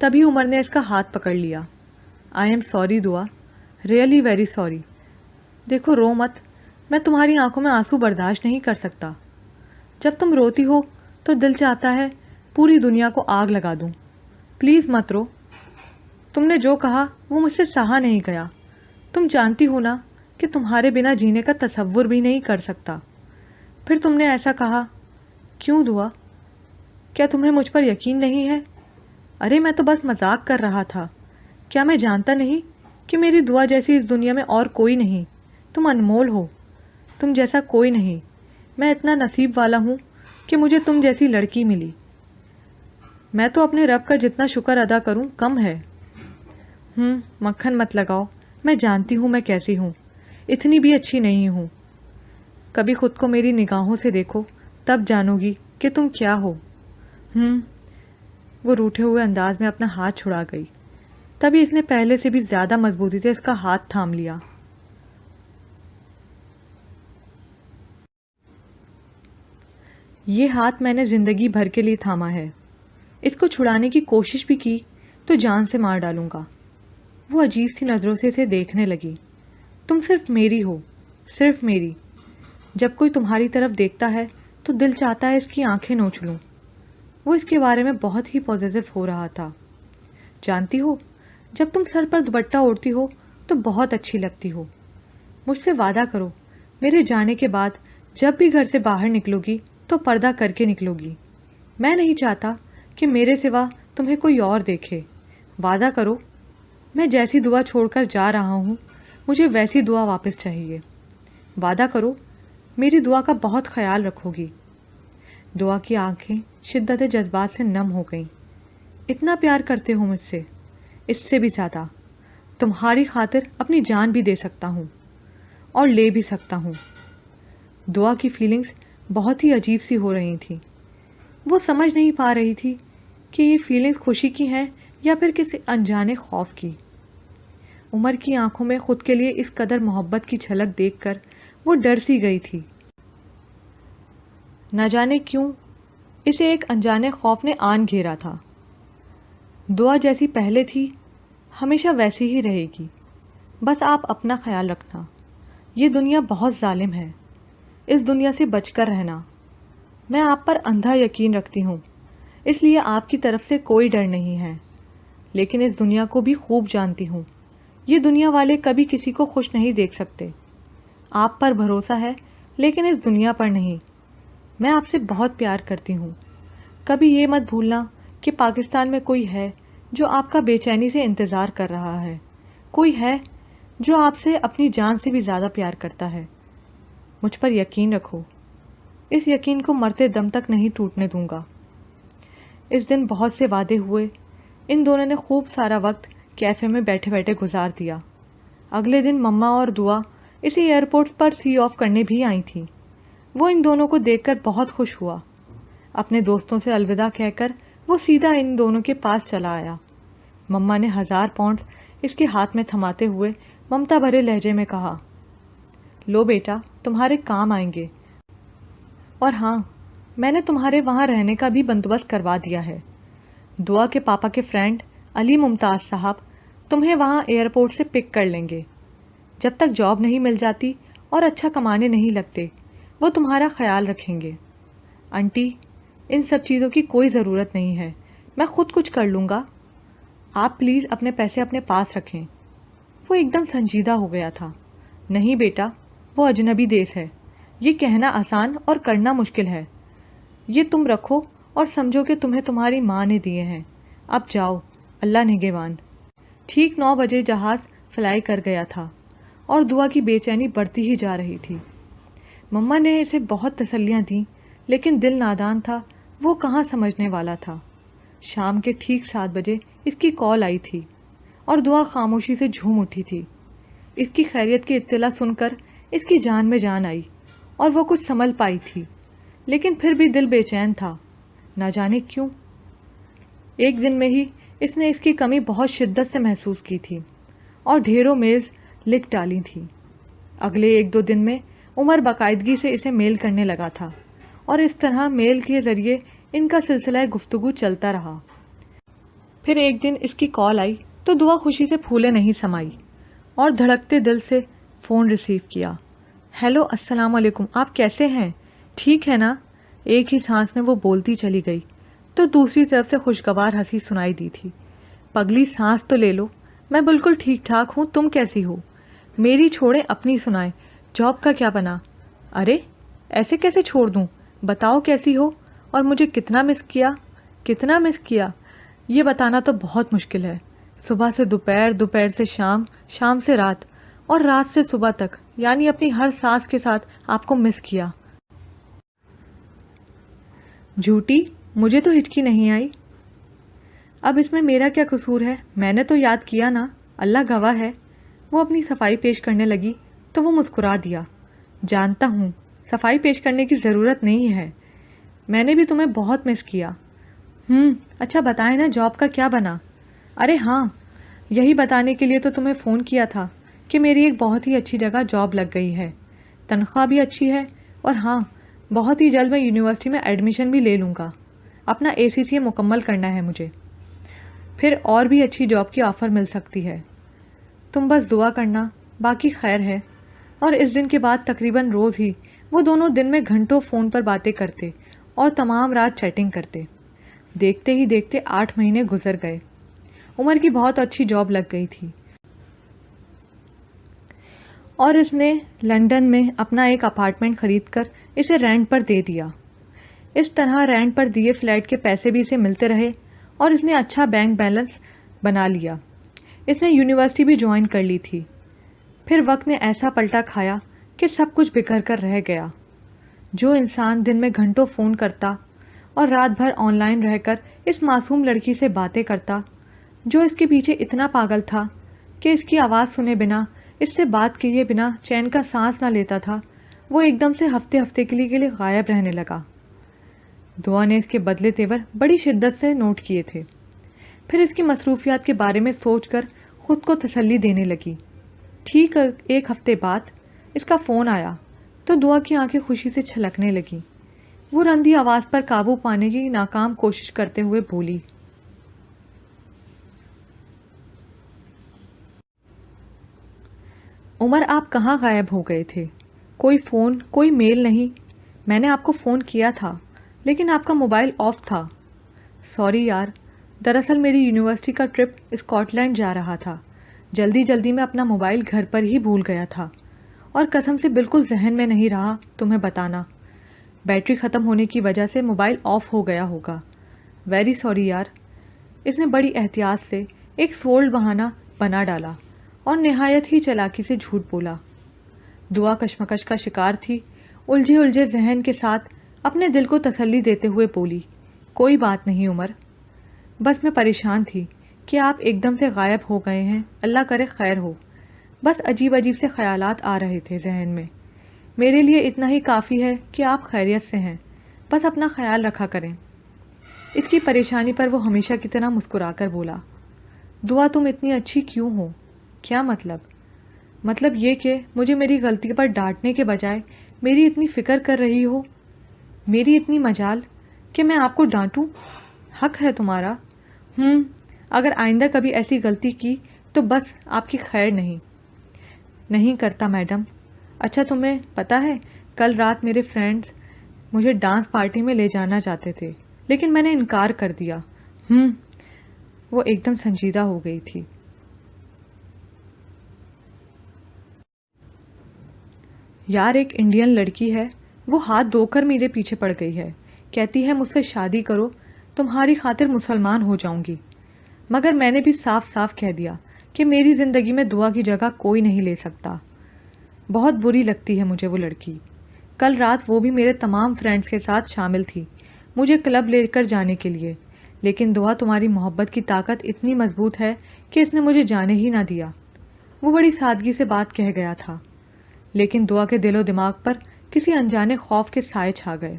تبھی عمر نے اس کا ہاتھ پکڑ لیا۔ آئی ایم سوری دعا، ریئلی ویری سوری۔ دیکھو رو مت، میں تمہاری آنکھوں میں آنسو برداشت نہیں کر سکتا۔ جب تم روتی ہو تو دل چاہتا ہے پوری دنیا کو آگ لگا دوں۔ پلیز مت رو۔ تم نے جو کہا وہ مجھ سے سہا نہیں گیا۔ تم جانتی ہو نا کہ تمہارے بنا جینے کا تصور بھی نہیں کر سکتا۔ پھر تم نے ایسا کہا کیوں دعا؟ کیا تمہیں مجھ پر یقین نہیں ہے؟ ارے میں تو بس مذاق کر رہا تھا۔ کیا میں جانتا نہیں کہ میری دعا جیسی اس دنیا میں اور کوئی نہیں؟ تم انمول ہو، تم جیسا کوئی نہیں۔ میں اتنا نصیب والا ہوں کہ مجھے تم جیسی لڑکی ملی۔ میں تو اپنے رب کا جتنا شکر ادا کروں کم ہے۔ مکھن مت لگاؤ، میں جانتی ہوں میں کیسی ہوں، اتنی بھی اچھی نہیں ہوں۔ کبھی خود کو میری نگاہوں سے دیکھو، تب جانو گی کہ تم کیا ہو۔ وہ روٹھے ہوئے انداز میں اپنا ہاتھ چھڑا گئی۔ تبھی اس نے پہلے سے بھی زیادہ مضبوطی سے اس کا ہاتھ تھام لیا۔ یہ ہاتھ میں نے زندگی بھر کے لیے تھاما ہے، اس کو چھڑانے کی کوشش بھی کی تو جان سے مار ڈالوں گا۔ وہ عجیب سی نظروں سے اسے دیکھنے لگی۔ تم صرف میری ہو، صرف میری۔ جب کوئی تمہاری طرف دیکھتا ہے تو دل چاہتا ہے اس کی آنکھیں نوچ لوں۔ وہ اس کے بارے میں بہت ہی پوزیسو ہو رہا تھا۔ جانتی ہو، جب تم سر پر دوپٹہ اوڑھتی ہو تو بہت اچھی لگتی ہو۔ مجھ سے وعدہ کرو، میرے جانے کے بعد جب بھی گھر سے باہر نکلو گی تو پردہ کر کے نکلو گی۔ میں نہیں چاہتا کہ میرے سوا تمہیں کوئی اور دیکھے۔ وعدہ کرو۔ میں جیسی دعا چھوڑ کر جا رہا ہوں مجھے ویسی دعا واپس چاہیے۔ وعدہ کرو، میری دعا کا بہت خیال رکھو گی۔ دعا کی آنکھیں شدت جذبات سے نم ہو گئیں۔ اتنا پیار کرتے ہو مجھ سے؟ اس سے بھی زیادہ۔ تمہاری خاطر اپنی جان بھی دے سکتا ہوں اور لے بھی سکتا ہوں۔ دعا کی فیلنگز بہت ہی عجیب سی ہو رہی تھیں۔ وہ سمجھ نہیں پا رہی تھی کہ یہ فیلنگز خوشی کی ہیں یا پھر کسی انجانے خوف کی۔ عمر کی آنکھوں میں خود کے لیے اس قدر محبت کی جھلک دیکھ کر وہ ڈر سی گئی تھی۔ نہ جانے کیوں اسے ایک انجانے خوف نے آن گھیرا تھا۔ دعا جیسی پہلے تھی ہمیشہ ویسی ہی رہے گی، بس آپ اپنا خیال رکھنا۔ یہ دنیا بہت ظالم ہے، اس دنیا سے بچ کر رہنا۔ میں آپ پر اندھا یقین رکھتی ہوں، اس لیے آپ کی طرف سے کوئی ڈر نہیں ہے، لیکن اس دنیا کو بھی خوب جانتی ہوں۔ یہ دنیا والے کبھی کسی کو خوش نہیں دیکھ سکتے۔ آپ پر بھروسہ ہے لیکن اس دنیا پر نہیں۔ میں آپ سے بہت پیار کرتی ہوں۔ کبھی یہ مت بھولنا کہ پاکستان میں کوئی ہے جو آپ کا بے چینی سے انتظار کر رہا ہے، کوئی ہے جو آپ سے اپنی جان سے بھی زیادہ پیار کرتا ہے۔ مجھ پر یقین رکھو، اس یقین کو مرتے دم تک نہیں ٹوٹنے دوں گا۔ اس دن بہت سے وعدے ہوئے۔ ان دونوں نے خوب سارا وقت کیفے میں بیٹھے بیٹھے گزار دیا۔ اگلے دن مما اور دعا اسے ایئرپورٹ پر سی آف کرنے بھی آئی تھیں۔ وہ ان دونوں کو دیکھ کر بہت خوش ہوا۔ اپنے دوستوں سے الوداع کہہ کر وہ سیدھا ان دونوں کے پاس چلا آیا۔ مما نے 1000 پاؤنڈ اس کے ہاتھ میں تھماتے ہوئے ممتا بھرے لہجے میں کہا، لو بیٹا، تمہارے کام آئیں گے، اور ہاں، میں نے تمہارے وہاں رہنے کا بھی بندوبست کروا دیا ہے۔ دعا کے پاپا کے فرینڈ علی ممتاز صاحب تمہیں وہاں ایئرپورٹ سے پک کر لیں گے۔ جب تک جاب نہیں مل جاتی اور اچھا کمانے نہیں لگتے وہ تمہارا خیال رکھیں گے۔ آنٹی، ان سب چیزوں کی کوئی ضرورت نہیں ہے، میں خود کچھ کر لوں گا۔ آپ پلیز اپنے پیسے اپنے پاس رکھیں۔ وہ ایک دم سنجیدہ ہو گیا تھا۔ نہیں بیٹا، وہ اجنبی دیس ہے، یہ کہنا آسان اور کرنا مشکل ہے۔ یہ تم رکھو اور سمجھو کہ تمہیں تمہاری ماں نے دیے ہیں۔ اب جاؤ، اللہ نگہبان۔ ٹھیک 9 بجے جہاز فلائی کر گیا تھا اور دعا کی بے چینی بڑھتی ہی جا رہی تھی۔ مما نے اسے بہت تسلیاں دیں لیکن دل نادان تھا، وہ کہاں سمجھنے والا تھا۔ شام کے ٹھیک 7 بجے اس کی کال آئی تھی اور دعا خاموشی سے جھوم اٹھی تھی۔ اس کی خیریت کی اطلاع سن کر اس کی جان میں جان آئی اور وہ کچھ سنبھل پائی تھی، لیکن پھر بھی دل بے چین تھا، نہ جانے کیوں۔ ایک دن میں ہی اس نے اس کی کمی بہت شدت سے محسوس کی تھی اور ڈھیروں میلز لکھ ڈالی تھی۔ اگلے 1-2 دن میں عمر باقاعدگی سے اسے میل کرنے لگا تھا اور اس طرح میل کے ذریعے ان کا سلسلہ گفتگو چلتا رہا۔ پھر ایک دن اس کی کال آئی تو دعا خوشی سے پھولے نہیں سمائی اور دھڑکتے دل سے فون ریسیو کیا۔ ہیلو، السلام علیکم، آپ کیسے ہیں؟ ٹھیک ہے نا؟ ایک ہی سانس میں وہ بولتی چلی گئی تو دوسری طرف سے خوشگوار ہنسی سنائی دی تھی۔ پگلی سانس تو لے لو، میں بالکل ٹھیک ٹھاک ہوں، تم کیسی ہو؟ میری چھوڑیں اپنی سنائیں، جاب کا کیا بنا؟ ارے ایسے کیسے چھوڑ دوں، بتاؤ کیسی ہو اور مجھے کتنا مس کیا؟ یہ بتانا تو بہت مشکل ہے۔ صبح سے دوپہر، دوپہر سے شام، شام سے رات اور رات سے صبح تک، یعنی اپنی ہر سانس کے ساتھ آپ کو مس کیا۔ جھوٹی، مجھے تو ہچکی نہیں آئی۔ اب اس میں میرا کیا قصور ہے؟ میں نے تو یاد کیا نا، اللہ گواہ ہے۔ وہ اپنی صفائی پیش کرنے لگی تو وہ مسکرا دیا۔ جانتا ہوں صفائی پیش کرنے کی ضرورت نہیں ہے، میں نے بھی تمہیں بہت مس کیا۔ اچھا بتائیں نا، جاب کا کیا بنا؟ ارے ہاں، یہی بتانے کے لیے تو تمہیں فون کیا تھا کہ میری ایک بہت ہی اچھی جگہ جاب لگ گئی ہے، تنخواہ بھی اچھی ہے، اور ہاں بہت ہی جلد میں یونیورسٹی میں ایڈمیشن بھی لے لوں گا۔ اپنا ACCA مکمل کرنا ہے مجھے، پھر اور بھی اچھی جاب کی آفر مل سکتی ہے۔ تم بس دعا کرنا، باقی خیر ہے۔ اور اس دن کے بعد تقریباً روز ہی وہ دونوں دن میں گھنٹوں فون پر باتیں کرتے اور تمام رات چیٹنگ کرتے۔ دیکھتے ہی دیکھتے 8 مہینے گزر گئے۔ عمر کی بہت اچھی جاب لگ گئی تھی اور اس نے لندن میں اپنا ایک اپارٹمنٹ خرید کر اسے رینٹ پر دے دیا۔ اس طرح رینٹ پر دیے فلیٹ کے پیسے بھی اسے ملتے رہے اور اس نے اچھا بینک بیلنس بنا لیا۔ اس نے یونیورسٹی بھی جوائن کر لی تھی۔ پھر وقت نے ایسا پلٹا کھایا کہ سب کچھ بکھر کر رہ گیا۔ جو انسان دن میں گھنٹوں فون کرتا اور رات بھر آن لائن رہ کر اس معصوم لڑکی سے باتیں کرتا، جو اس کے پیچھے اتنا پاگل تھا کہ اس کی آواز سنے بنا، اس سے بات کیے بنا چین کا سانس نہ لیتا تھا، وہ ایک دم سے ہفتے ہفتے کے لیے غائب رہنے لگا۔ دعا نے اس کے بدلے تیور بڑی شدت سے نوٹ کیے تھے۔ پھر اس کی مصروفیات کے بارے میں سوچ کر خود کو تسلی دینے لگی۔ ٹھیک 1 ہفتے بعد اس کا فون آیا تو دعا کی آنکھیں خوشی سے چھلکنے لگیں۔ وہ رندی آواز پر قابو پانے کی ناکام کوشش کرتے ہوئے بولی، عمر آپ کہاں غائب ہو گئے تھے؟ کوئی فون، کوئی میل نہیں۔ میں نے آپ کو فون کیا تھا لیکن آپ کا موبائل آف تھا۔ سوری یار، دراصل میری یونیورسٹی کا ٹرپ اسکاٹ لینڈ جا رہا تھا، جلدی میں اپنا موبائل گھر پر ہی بھول گیا تھا اور قسم سے بالکل ذہن میں نہیں رہا تمہیں بتانا۔ بیٹری ختم ہونے کی وجہ سے موبائل آف ہو گیا ہوگا۔ ویری سوری یار۔ اس نے بڑی احتیاط سے ایک سولڈ بہانہ بنا ڈالا اور نہایت ہی چالاکی سے جھوٹ بولا۔ دعا کشمکش کا شکار تھی، الجھے ذہن کے ساتھ اپنے دل کو تسلی دیتے ہوئے بولی، کوئی بات نہیں عمر، بس میں پریشان تھی کہ آپ ایک دم سے غائب ہو گئے ہیں، اللہ کرے خیر ہو۔ بس عجیب سے خیالات آ رہے تھے ذہن میں۔ میرے لیے اتنا ہی کافی ہے کہ آپ خیریت سے ہیں، بس اپنا خیال رکھا کریں۔ اس کی پریشانی پر وہ ہمیشہ کی طرح مسکرا کر بولا، دعا تم اتنی اچھی کیوں ہو؟ کیا مطلب؟ مطلب یہ کہ مجھے میری غلطی پر ڈانٹنے کے بجائے میری اتنی فکر کر رہی ہو، میری اتنی مجال کہ میں آپ کو ڈانٹوں؟ حق ہے تمہارا۔ اگر آئندہ کبھی ایسی غلطی کی تو بس آپ کی خیر نہیں کرتا میڈم۔ اچھا تمہیں پتہ ہے کل رات میرے فرینڈز مجھے ڈانس پارٹی میں لے جانا چاہتے تھے لیکن میں نے انکار کر دیا۔ وہ ایک دم سنجیدہ ہو گئی تھی۔ یار ایک انڈین لڑکی ہے، وہ ہاتھ دھو کر میرے پیچھے پڑ گئی ہے، کہتی ہے مجھ سے شادی کرو، تمہاری خاطر مسلمان ہو جاؤں گی۔ مگر میں نے بھی صاف کہہ دیا کہ میری زندگی میں دعا کی جگہ کوئی نہیں لے سکتا۔ بہت بری لگتی ہے مجھے وہ لڑکی۔ کل رات وہ بھی میرے تمام فرینڈز کے ساتھ شامل تھی مجھے کلب لے کر جانے کے لیے، لیکن دعا تمہاری محبت کی طاقت اتنی مضبوط ہے کہ اس نے مجھے جانے ہی نہ دیا۔ وہ بڑی سادگی سے بات کہہ گیا تھا، لیکن دعا کے دل و دماغ پر کسی انجانے خوف کے سائے چھا گئے۔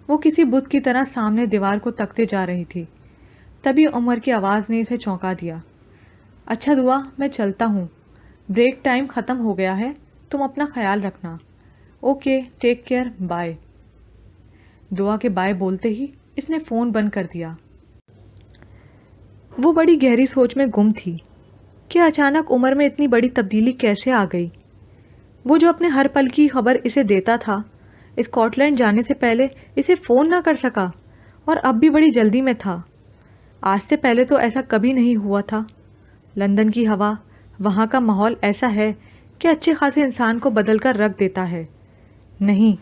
وہ کسی بت کی طرح سامنے دیوار کو تکتے جا رہی تھی۔ تبھی عمر کی آواز نے اسے چونکا دیا۔ اچھا دعا، میں چلتا ہوں، بریک ٹائم ختم ہو گیا ہے، تم اپنا خیال رکھنا۔ Okay, take care, bye. دعا کے بائے بولتے ہی اس نے فون بند کر دیا۔ وہ بڑی گہری سوچ میں گم تھی کہ اچانک عمر میں اتنی بڑی تبدیلی کیسے آ گئی۔ وہ جو اپنے ہر پل کی خبر اسے دیتا تھا، اسکاٹ لینڈ جانے سے پہلے اسے فون نہ کر سکا، اور اب بھی بڑی جلدی میں تھا۔ آج سے پہلے تو ایسا کبھی نہیں ہوا تھا۔ لندن کی ہوا، وہاں کا ماحول ایسا ہے کہ اچھے خاصے انسان کو بدل کر رکھ دیتا ہے۔ نہیں،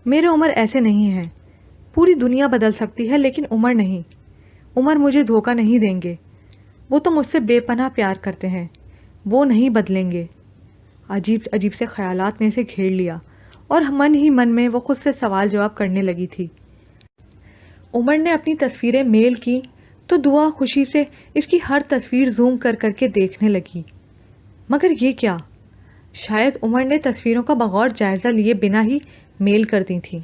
میرے عمر ایسے نہیں ہیں۔ پوری دنیا بدل سکتی ہے لیکن عمر نہیں۔ عمر مجھے دھوکہ نہیں دیں گے۔ وہ تو مجھ سے بے پناہ پیار کرتے ہیں، وہ نہیں بدلیں گے۔ عجیب عجیب سے خیالات نے اسے گھیر لیا اور من ہی من میں وہ خود سے سوال جواب کرنے لگی تھی۔ عمر نے اپنی تصویریں میل کی تو دعا خوشی سے اس کی ہر تصویر زوم کر کر کے دیکھنے لگی۔ مگر یہ کیا؟ شاید عمر نے تصویروں کا بغور جائزہ لیے بنا ہی میل کر دی تھیں۔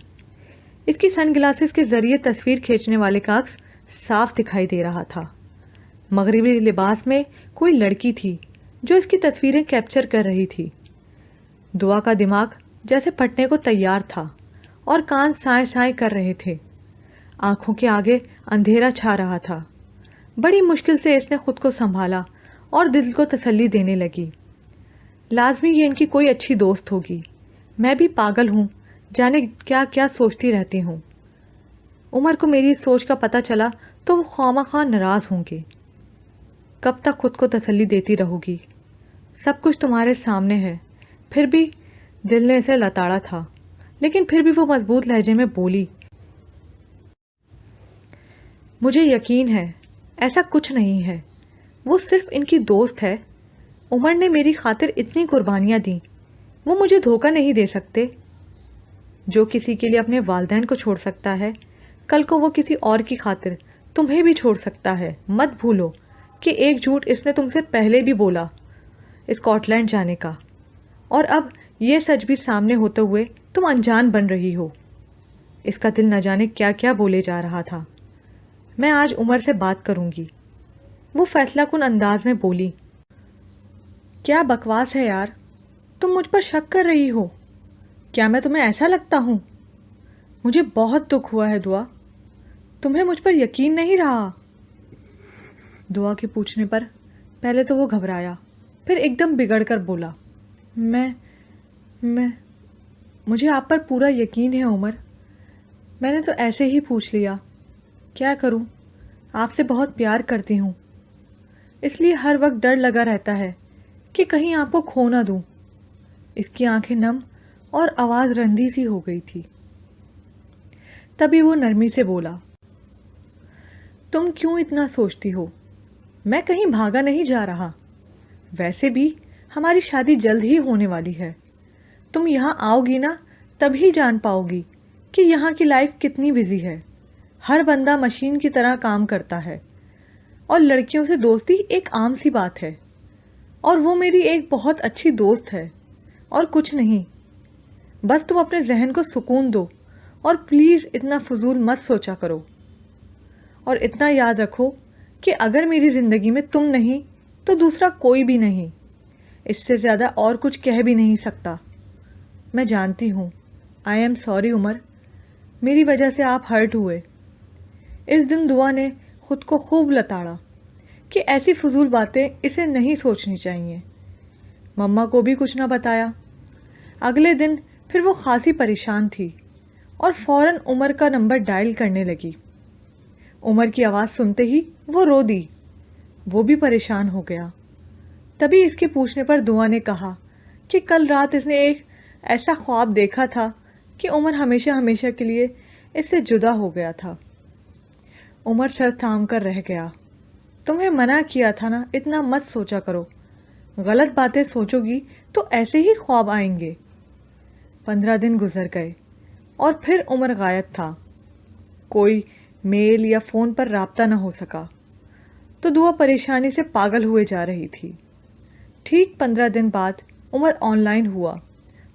اس کی سن گلاسز کے ذریعے تصویر کھینچنے والے کا عکس صاف دکھائی دے رہا تھا۔ مغربی لباس میں کوئی لڑکی تھی جو اس کی تصویریں کیپچر کر رہی تھی۔ دعا کا دماغ جیسے پھٹنے کو تیار تھا اور کان سائیں سائیں کر رہے تھے۔ آنکھوں کے آگے اندھیرا چھا رہا تھا۔ بڑی مشکل سے اس نے خود کو سنبھالا اور دل کو تسلی دینے لگی۔ لازمی یہ ان کی کوئی اچھی دوست ہوگی۔ میں بھی پاگل ہوں، جانے کیا کیا سوچتی رہتی ہوں۔ عمر کو میری اس سوچ کا پتہ چلا تو وہ خواہ ناراض ہوں گے۔ کب تک خود کو تسلی دیتی رہو گی؟ سب کچھ تمہارے سامنے ہے۔ پھر بھی دل نے اسے لتاڑا تھا، لیکن پھر بھی وہ مضبوط لہجے میں بولی، مجھے یقین ہے ایسا کچھ نہیں ہے، وہ صرف ان کی دوست ہے۔ عمر نے میری خاطر اتنی قربانیاں دیں، وہ مجھے دھوکہ نہیں دے سکتے۔ جو کسی کے لیے اپنے والدین کو چھوڑ سکتا ہے، کل کو وہ کسی اور کی خاطر تمہیں بھی چھوڑ سکتا ہے۔ مت بھولو کہ ایک جھوٹ اس نے تم سے پہلے بھی بولا، اسکاٹ لینڈ جانے کا، اور اب یہ سچ بھی سامنے ہوتے ہوئے تم انجان بن رہی ہو۔ اس کا دل نہ جانے کیا کیا بولے جا رہا تھا۔ میں آج عمر سے بات کروں گی، وہ فیصلہ کن انداز میں بولی۔ کیا بکواس ہے یار، تم مجھ پر شک کر رہی ہو؟ کیا میں تمہیں ایسا لگتا ہوں؟ مجھے بہت دکھ ہوا ہے دعا، تمہیں مجھ پر یقین نہیں رہا؟ دعا کے پوچھنے پر پہلے تو وہ گھبرایا، پھر ایک دم بگڑ کر بولا، میں مجھے آپ پر پورا یقین ہے عمر، میں نے تو ایسے ہی پوچھ لیا، کیا کروں، آپ سے بہت پیار کرتی ہوں، اس لیے ہر وقت ڈر لگا رہتا ہے کہ کہیں آپ کو کھو نہ دوں۔ اس کی آنکھیں نم اور آواز رندی سی ہو گئی تھی۔ تبھی وہ نرمی سے بولا، تم کیوں اتنا سوچتی ہو؟ میں کہیں بھاگا نہیں جا رہا، ویسے بھی ہماری شادی جلد ہی ہونے والی ہے۔ تم یہاں آؤ گی نا، تبھی جان پاؤ گی کہ یہاں کی لائف کتنی بزی ہے۔ ہر بندہ مشین کی طرح کام کرتا ہے، اور لڑکیوں سے دوستی ایک عام سی بات ہے، اور وہ میری ایک بہت اچھی دوست ہے، اور کچھ نہیں۔ بس تم اپنے ذہن کو سکون دو اور پلیز اتنا فضول مت سوچا کرو، اور اتنا یاد رکھو کہ اگر میری زندگی میں تم نہیں تو دوسرا کوئی بھی نہیں۔ اس سے زیادہ اور کچھ کہہ بھی نہیں سکتا۔ میں جانتی ہوں، آئی ایم سوری عمر، میری وجہ سے آپ ہرٹ ہوئے۔ اس دن دعا نے خود کو خوب لتاڑا کہ ایسی فضول باتیں اسے نہیں سوچنی چاہیے۔ مما کو بھی کچھ نہ بتایا۔ اگلے دن پھر وہ خاصی پریشان تھی اور فوراً عمر کا نمبر ڈائل کرنے لگی۔ عمر کی آواز سنتے ہی وہ رو دی۔ وہ بھی پریشان ہو گیا۔ تبھی اس کے پوچھنے پر دعا نے کہا کہ کل رات اس نے ایک ایسا خواب دیکھا تھا کہ عمر ہمیشہ ہمیشہ کے لیے اس سے جدا ہو گیا تھا۔ عمر سر تھام کر رہ گیا۔ تمہیں منع کیا تھا نا، اتنا مت سوچا کرو، غلط باتیں سوچو گی تو ایسے ہی خواب آئیں گے۔ 15 دن گزر گئے اور پھر عمر غائب تھا۔ کوئی میل یا فون پر رابطہ نہ ہو سکا تو دعا پریشانی سے پاگل ہوئے جا رہی تھی۔ ٹھیک 15 دن بعد عمر آن لائن ہوا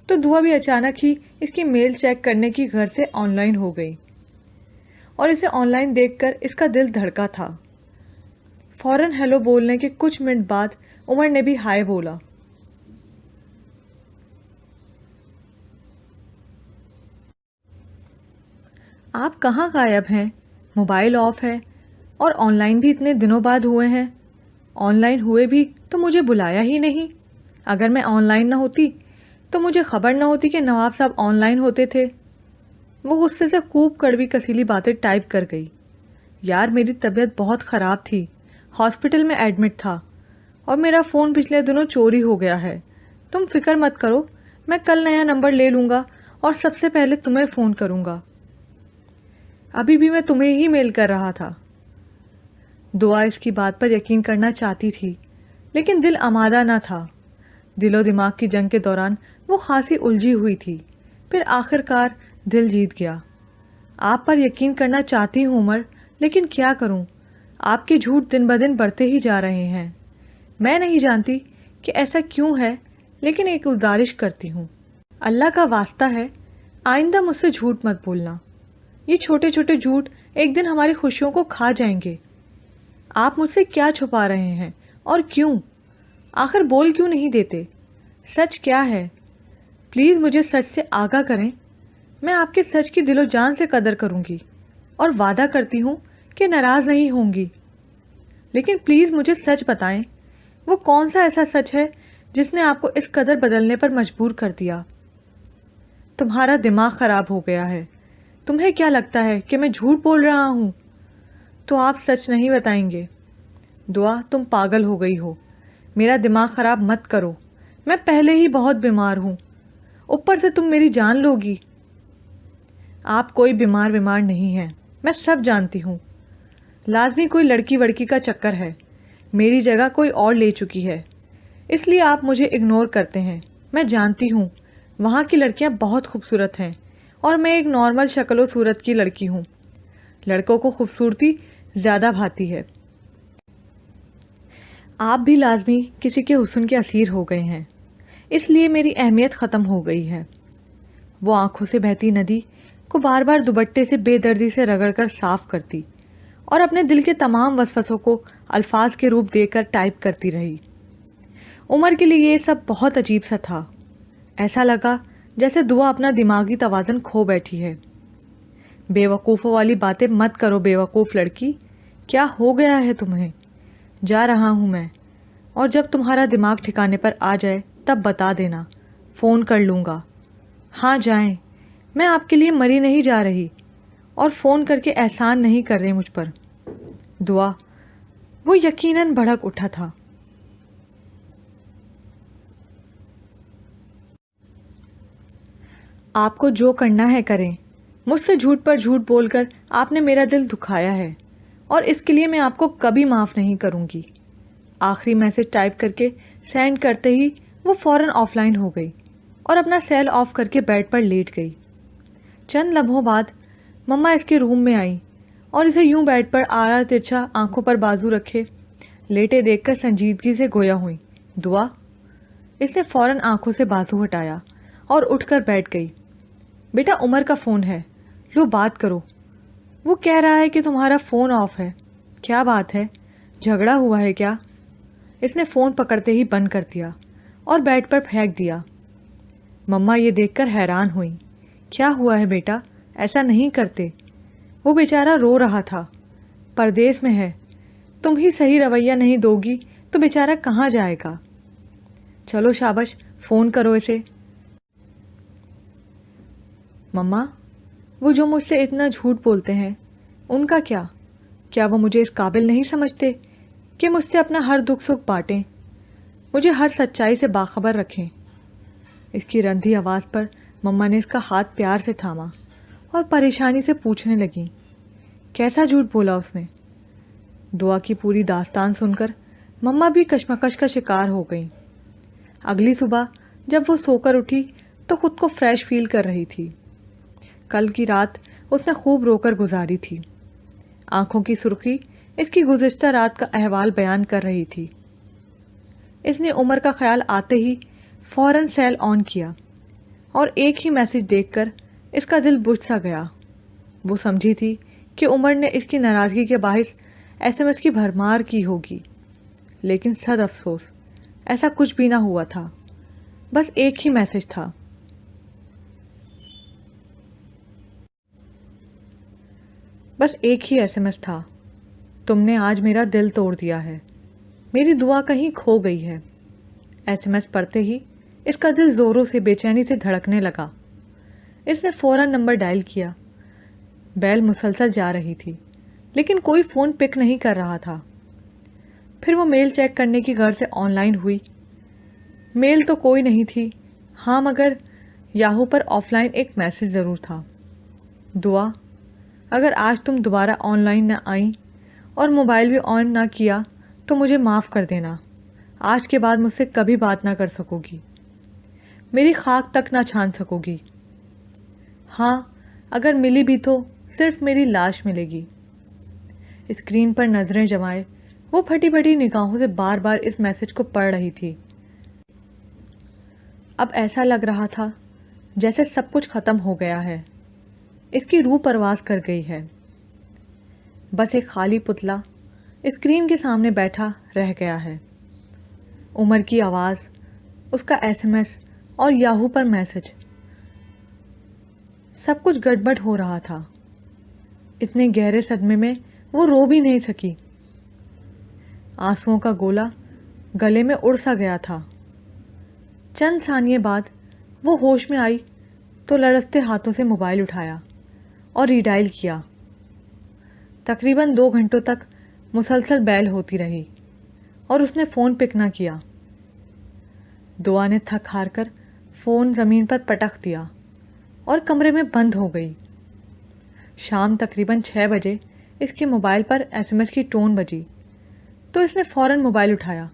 تو دعا بھی اچانک ہی اس کی میل چیک کرنے کی گھر سے آن لائن ہو گئی، اور اسے آن لائن دیکھ کر اس کا دل دھڑکا تھا۔ فوراً ہیلو بولنے کے کچھ منٹ بعد عمر نے بھی ہائے بولا۔ آپ کہاں غائب ہیں؟ موبائل آف ہے اور آن لائن بھی اتنے دنوں بعد ہوئے ہیں. آن لائن ہوئے بھی تو مجھے بلایا ہی نہیں. اگر میں آن لائن نہ ہوتی تو مجھے خبر نہ ہوتی کہ نواب صاحب آن لائن ہوتے تھے. وہ غصے سے خوب کڑوی کسیلی باتیں ٹائپ کر گئی. یار میری طبیعت بہت خراب تھی, ہاسپٹل میں ایڈمٹ تھا, اور میرا فون پچھلے دنوں چوری ہو گیا ہے. تم فکر مت کرو, میں کل نیا نمبر لے لوں گا اور سب سے پہلے تمہیں فون کروں گا. ابھی بھی میں تمہیں ہی میل کر رہا تھا. دعا اس کی بات پر یقین کرنا چاہتی تھی, لیکن دل آمادہ نہ تھا. دل و دماغ کی جنگ کے دوران وہ خاصی الجھی ہوئی تھی. پھر آخر کار دل جیت گیا. آپ پر یقین کرنا چاہتی ہوں عمر, لیکن کیا کروں, آپ کے جھوٹ دن بدن بڑھتے ہی جا رہے ہیں. میں نہیں جانتی کہ ایسا کیوں ہے, لیکن ایک گزارش کرتی ہوں, اللہ کا واسطہ ہے آئندہ مجھ سے جھوٹ مت بولنا. یہ چھوٹے چھوٹے جھوٹ ایک دن ہماری خوشیوں کو کھا جائیں گے. آپ مجھ سے کیا چھپا رہے ہیں اور کیوں؟ آخر بول کیوں نہیں دیتے؟ سچ کیا ہے؟ پلیز مجھے سچ سے آگاہ کریں. میں آپ کے سچ کی دل و جان سے قدر کروں گی اور وعدہ کرتی ہوں کہ ناراض نہیں ہوں گی. لیکن پلیز مجھے سچ بتائیں, وہ کون سا ایسا سچ ہے جس نے آپ کو اس قدر بدلنے پر مجبور کر دیا؟ تمہارا دماغ خراب ہو گیا ہے. تمہیں کیا لگتا ہے کہ میں جھوٹ بول رہا ہوں؟ تو آپ سچ نہیں بتائیں گے. دعا تم پاگل ہو گئی ہو. میرا دماغ خراب مت کرو, میں پہلے ہی بہت بیمار ہوں, اوپر سے تم میری جان لو گی. آپ کوئی بیمار نہیں ہیں, میں سب جانتی ہوں. لازمی کوئی لڑکی وڑکی کا چکر ہے, میری جگہ کوئی اور لے چکی ہے, اس لیے آپ مجھے اگنور کرتے ہیں. میں جانتی ہوں وہاں کی لڑکیاں بہت خوبصورت ہیں اور میں ایک نارمل شکل و صورت کی لڑکی ہوں. لڑکوں کو خوبصورتی زیادہ بھاتی ہے. آپ بھی لازمی کسی کے حسن کے اسیر ہو گئے ہیں, اس لیے میری اہمیت ختم ہو گئی ہے. وہ آنکھوں سے بہتی ندی کو بار بار دوپٹے سے بے دردی سے رگڑ کر صاف کرتی اور اپنے دل کے تمام وسوسوں کو الفاظ کے روپ دے کر ٹائپ کرتی رہی. عمر کے لیے یہ سب بہت عجیب سا تھا. ایسا لگا جیسے دعا اپنا دماغی توازن کھو بیٹھی ہے. بے وقوفوں والی باتیں مت کرو بے وقوف لڑکی, کیا ہو گیا ہے تمہیں؟ جا رہا ہوں میں, اور جب تمہارا دماغ ٹھکانے پر آ جائے تب بتا دینا, فون کر لوں گا. ہاں جائیں, میں آپ کے لیے مری نہیں جا رہی, اور فون کر کے احسان نہیں کر رہے مجھ پر. دعا وہ یقیناً بھڑک اٹھا تھا. آپ کو جو کرنا ہے کریں, مجھ سے جھوٹ پر جھوٹ بول کر آپ نے میرا دل دکھایا ہے, اور اس کے لیے میں آپ کو کبھی معاف نہیں کروں گی. آخری میسج ٹائپ کر کے سینڈ کرتے ہی وہ فوراً آف لائن ہو گئی اور اپنا سیل آف کر کے بیڈ پر لیٹ گئی. چند لمحوں بعد مما اس کے روم میں آئی اور اسے یوں بیڈ پر آڑا ترچھا آنکھوں پر بازو رکھے لیٹے دیکھ کر سنجیدگی سے گویا ہوئی. دعا. اس نے فوراً آنکھوں سے بازو ہٹایا اور اٹھ کر بیٹھ گئی. بیٹا عمر کا فون ہے, لو بات کرو. وہ کہہ رہا ہے کہ تمہارا فون آف ہے. کیا بات ہے, جھگڑا ہوا ہے کیا؟ اس نے فون پکڑتے ہی بند کر دیا اور بیڈ پر پھینک دیا. مما یہ دیکھ کر حیران ہوئی. کیا ہوا ہے بیٹا, ایسا نہیں کرتے. وہ بیچارہ رو رہا تھا, پردیس میں ہے, تم ہی صحیح رویہ نہیں دو گی تو بیچارہ کہاں جائے گا. چلو شاباش, فون کرو اسے. مما, وہ جو مجھ سے اتنا جھوٹ بولتے ہیں ان کا کیا؟ کیا وہ مجھے اس قابل نہیں سمجھتے کہ مجھ سے اپنا ہر دکھ سکھ بانٹیں, مجھے ہر سچائی سے باخبر رکھیں؟ اس کی رندھی آواز پر مما نے اس کا ہاتھ پیار سے تھاما اور پریشانی سے پوچھنے لگیں, کیسا جھوٹ بولا اس نے؟ دعا کی پوری داستان سن کر مما بھی کشمکش کا شکار ہو گئیں. اگلی صبح جب وہ سو کر اٹھی تو خود کو فریش فیل کر رہی تھی. کل کی رات اس نے خوب رو کر گزاری تھی. آنکھوں کی سرخی اس کی گزشتہ رات کا احوال بیان کر رہی تھی. اس نے عمر کا خیال آتے ہی فوراً سیل آن کیا اور ایک ہی میسج دیکھ کر اس کا دل بجھ سا گیا. وہ سمجھی تھی کہ عمر نے اس کی ناراضگی کے باعث SMS کی بھرمار کی ہوگی, لیکن صد افسوس ایسا کچھ بھی نہ ہوا تھا. بس ایک ہی میسج تھا. بس ایک ہی SMS تھا. تم نے آج میرا دل توڑ دیا ہے. میری دعا کہیں کھو گئی ہے. SMS پڑھتے ہی اس کا دل زوروں سے بے چینی سے دھڑکنے لگا. اس نے فوراً نمبر ڈائل کیا. بیل مسلسل جا رہی تھی لیکن کوئی فون پک نہیں کر رہا تھا. پھر وہ میل چیک کرنے کی غرض سے آن لائن ہوئی. میل تو کوئی نہیں تھی. ہاں مگر یاہو پر آف لائن ایک میسج ضرور تھا. دعا، اگر آج تم دوبارہ آن لائن نہ آئیں اور موبائل بھی آن نہ کیا تو مجھے معاف کر دینا. آج کے بعد مجھ سے کبھی بات نہ کر سکو گی. میری خاک تک نہ چھان سکو گی. ہاں اگر ملی بھی تو صرف میری لاش ملے گی. اسکرین پر نظریں جمائے وہ پھٹی پھٹی نگاہوں سے بار بار اس میسج کو پڑھ رہی تھی. اب ایسا لگ رہا تھا جیسے سب کچھ ختم ہو گیا ہے. اس کی روح پرواز کر گئی ہے. بس ایک خالی پتلا اسکرین کے سامنے بیٹھا رہ گیا ہے. عمر کی آواز، اس کا SMS اور یاہو پر میسج، سب کچھ گڑبڑ ہو رہا تھا. اتنے گہرے صدمے میں وہ رو بھی نہیں سکی. آنسوؤں کا گولا گلے میں اڑ سا گیا تھا. چند ثانیے بعد وہ ہوش میں آئی تو لرزتے ہاتھوں سے موبائل اٹھایا اور ری ڈائل کیا. تقریباً 2 گھنٹوں تک مسلسل بیل ہوتی رہی اور اس نے فون پک نہ کیا. دعا نے تھک ہار کر فون زمین پر پٹک دیا اور کمرے میں بند ہو گئی. شام تقریباً 6 بجے اس کے موبائل پر SMS کی ٹون بجی تو اس نے فوراً موبائل اٹھایا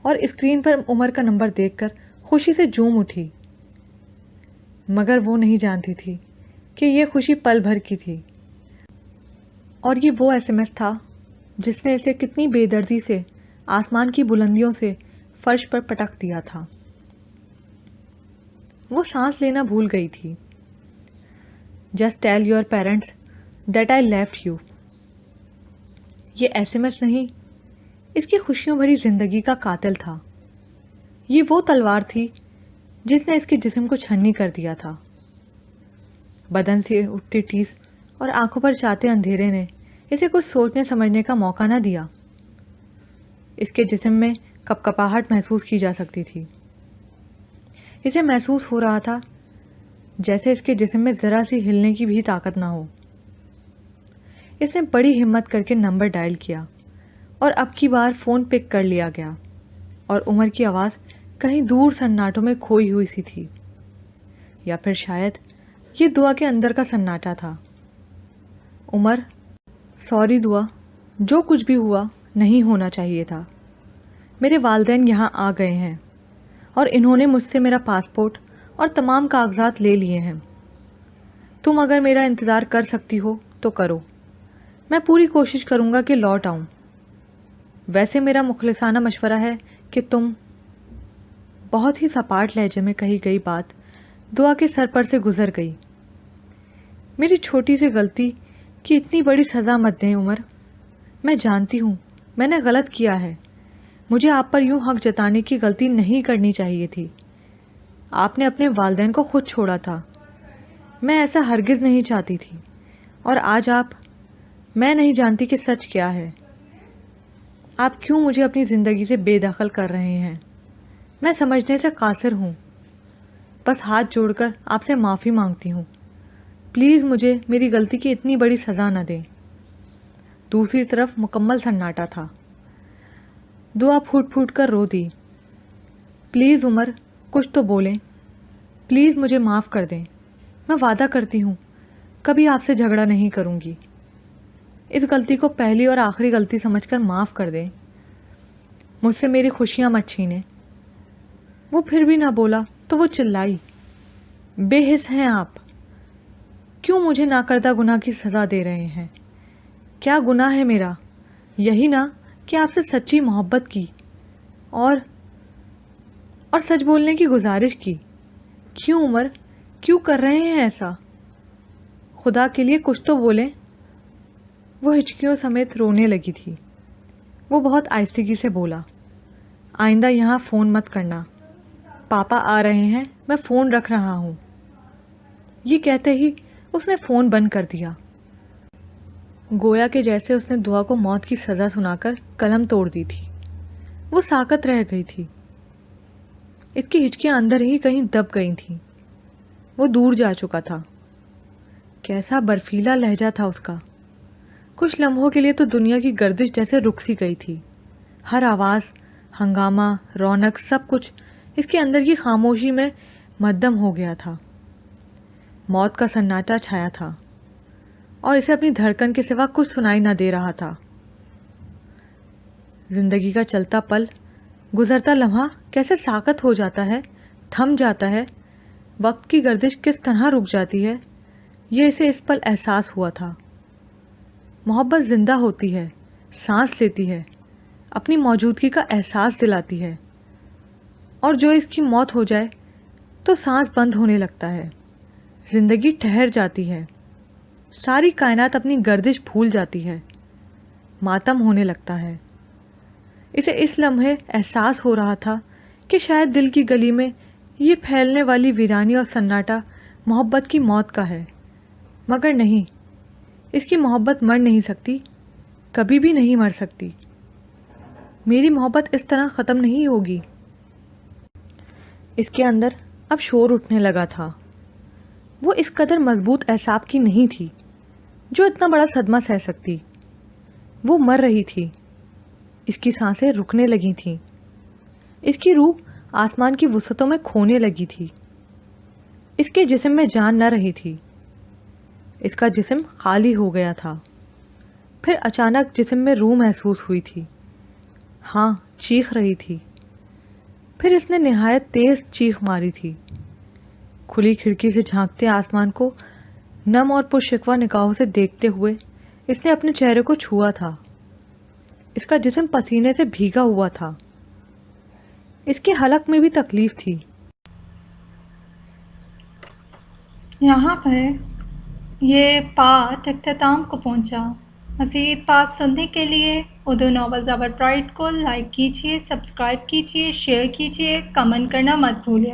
اور اسکرین پر عمر کا نمبر دیکھ کر خوشی سے جھوم اٹھی. مگر وہ نہیں جانتی تھی کہ یہ خوشی پل بھر کی تھی اور یہ وہ SMS تھا جس نے اسے کتنی بے دردی سے آسمان کی بلندیوں سے فرش پر پٹک دیا تھا. وہ سانس لینا بھول گئی تھی. Just tell your parents that I left you. یہ SMS نہیں، اس کی خوشیوں بھری زندگی کا قاتل تھا. یہ وہ تلوار تھی جس نے اس کے جسم کو چھنی کر دیا تھا. بدن سے اٹھتی ٹیس اور آنکھوں پر چاہتے اندھیرے نے اسے کچھ سوچنے سمجھنے کا موقع نہ دیا. اس کے جسم میں کپکپاہٹ محسوس کی جا سکتی تھی. اسے محسوس ہو رہا تھا جیسے اس کے جسم میں ذرا سی ہلنے کی بھی طاقت نہ ہو. اس نے بڑی ہمت کر کے نمبر ڈائل کیا اور اب کی بار فون پک کر لیا گیا اور عمر کی آواز کہیں دور سناٹوں میں کھوئی ہوئی سی تھی. یا پھر شاید یہ دعا کے اندر کا سناٹا تھا. عمر، سوری دعا، جو کچھ بھی ہوا نہیں ہونا چاہیے تھا. میرے والدین یہاں آ گئے ہیں اور انہوں نے مجھ سے میرا پاسپورٹ اور تمام کاغذات لے لیے ہیں. تم اگر میرا انتظار کر سکتی ہو تو کرو. میں پوری کوشش کروں گا کہ لوٹ آؤں. ویسے میرا مخلصانہ مشورہ ہے کہ تم، بہت ہی سپاٹ لہجے میں کہی گئی بات دعا کے سر پر سے گزر گئی. میری چھوٹی سی غلطی کی اتنی بڑی سزا مت دیں عمر. میں جانتی ہوں میں نے غلط کیا ہے. مجھے آپ پر یوں حق جتانے کی غلطی نہیں کرنی چاہیے تھی. آپ نے اپنے والدین کو خود چھوڑا تھا. میں ایسا ہرگز نہیں چاہتی تھی. اور آج میں نہیں جانتی کہ سچ کیا ہے. آپ کیوں مجھے اپنی زندگی سے بے دخل کر رہے ہیں؟ میں سمجھنے سے قاصر ہوں. بس ہاتھ جوڑ کر آپ سے معافی مانگتی ہوں. پلیز مجھے میری غلطی کی اتنی بڑی سزا نہ دیں. دوسری طرف مکمل سناٹا تھا. دعا پھوٹ پھوٹ کر رو دی. پلیز عمر، کچھ تو بولیں. پلیز مجھے معاف کر دیں. میں وعدہ کرتی ہوں کبھی آپ سے جھگڑا نہیں کروں گی. اس غلطی کو پہلی اور آخری غلطی سمجھ کر معاف کر دیں. مجھ سے میری خوشیاں مت چھینیں. وہ پھر بھی نہ بولا تو وہ چلائی. بے حس ہیں آپ. کیوں مجھے ناکردہ گناہ کی سزا دے رہے ہیں؟ کیا گناہ ہے میرا؟ یہی نہ کہ آپ سے سچی محبت کی اور سچ بولنے کی گزارش کی. کیوں عمر، کیوں کر رہے ہیں ایسا؟ خدا کے لیے کچھ تو بولیں. وہ ہچکیوں سمیت رونے لگی تھی. وہ بہت آہستگی سے بولا، آئندہ یہاں فون مت کرنا. پاپا آ رہے ہیں، میں فون رکھ رہا ہوں. یہ کہتے ہی اس نے فون بند کر دیا. گویا کہ جیسے اس نے دعا کو موت کی سزا سنا کر قلم توڑ دی تھی۔ وہ ساکت رہ گئی تھی۔ اس کی ہچکیاں اندر ہی کہیں دب گئی تھیں۔ وہ دور جا چکا تھا۔ کیسا برفیلا لہجہ تھا اس کا۔ کچھ لمحوں کے لیے تو دنیا کی گردش جیسے رک سی گئی تھی۔ ہر آواز، ہنگامہ، رونق، سب کچھ اس کے اندر کی خاموشی میں مدھم ہو گیا تھا۔ موت کا سناٹا چھایا تھا اور اسے اپنی دھڑکن کے سوا کچھ سنائی نہ دے رہا تھا۔ زندگی کا چلتا پل، گزرتا لمحہ کیسے ساکت ہو جاتا ہے، تھم جاتا ہے، وقت کی گردش کس طرح رک جاتی ہے، یہ اسے اس پل احساس ہوا تھا۔ محبت زندہ ہوتی ہے، سانس لیتی ہے، اپنی موجودگی کا احساس دلاتی ہے، اور جو اس کی موت ہو جائے تو سانس بند ہونے لگتا ہے، زندگی ٹھہر جاتی ہے، ساری کائنات اپنی گردش بھول جاتی ہے، ماتم ہونے لگتا ہے۔ اسے اس لمحے احساس ہو رہا تھا کہ شاید دل کی گلی میں یہ پھیلنے والی ویرانی اور سناٹا محبت کی موت کا ہے، مگر نہیں، اس کی محبت مر نہیں سکتی، کبھی بھی نہیں مر سکتی۔ میری محبت اس طرح ختم نہیں ہوگی۔ اس کے اندر اب شور اٹھنے لگا تھا۔ وہ اس قدر مضبوط اعصاب کی نہیں تھی جو اتنا بڑا صدمہ سہ سکتی۔ وہ مر رہی تھی، اس کی سانسیں رکنے لگی تھیں، اس کی روح آسمان کی وسعتوں میں کھونے لگی تھی، اس کے جسم میں جان نہ رہی تھی، اس کا جسم خالی ہو گیا تھا۔ پھر اچانک جسم میں روح محسوس ہوئی تھی، ہاں چیخ رہی تھی۔ پھر اس نے نہایت تیز چیخ ماری تھی۔ کھلی کھڑکی سے جھانکتے آسمان کو نم اور پرشکوہ نگاہوں سے دیکھتے ہوئے اس نے اپنے چہرے کو چھوا تھا۔ اس کا جسم پسینے سے بھیگا ہوا تھا، اس کے حلق میں بھی تکلیف تھی۔ یہاں پر یہ پارٹ اختتام کو پہنچا۔ مزید پارٹ سننے کے لیے اردو ناول زبر پرائڈ کو لائک کیجیے، سبسکرائب کیجیے، شیئر کیجیے، کمنٹ کرنا مت بھولیے۔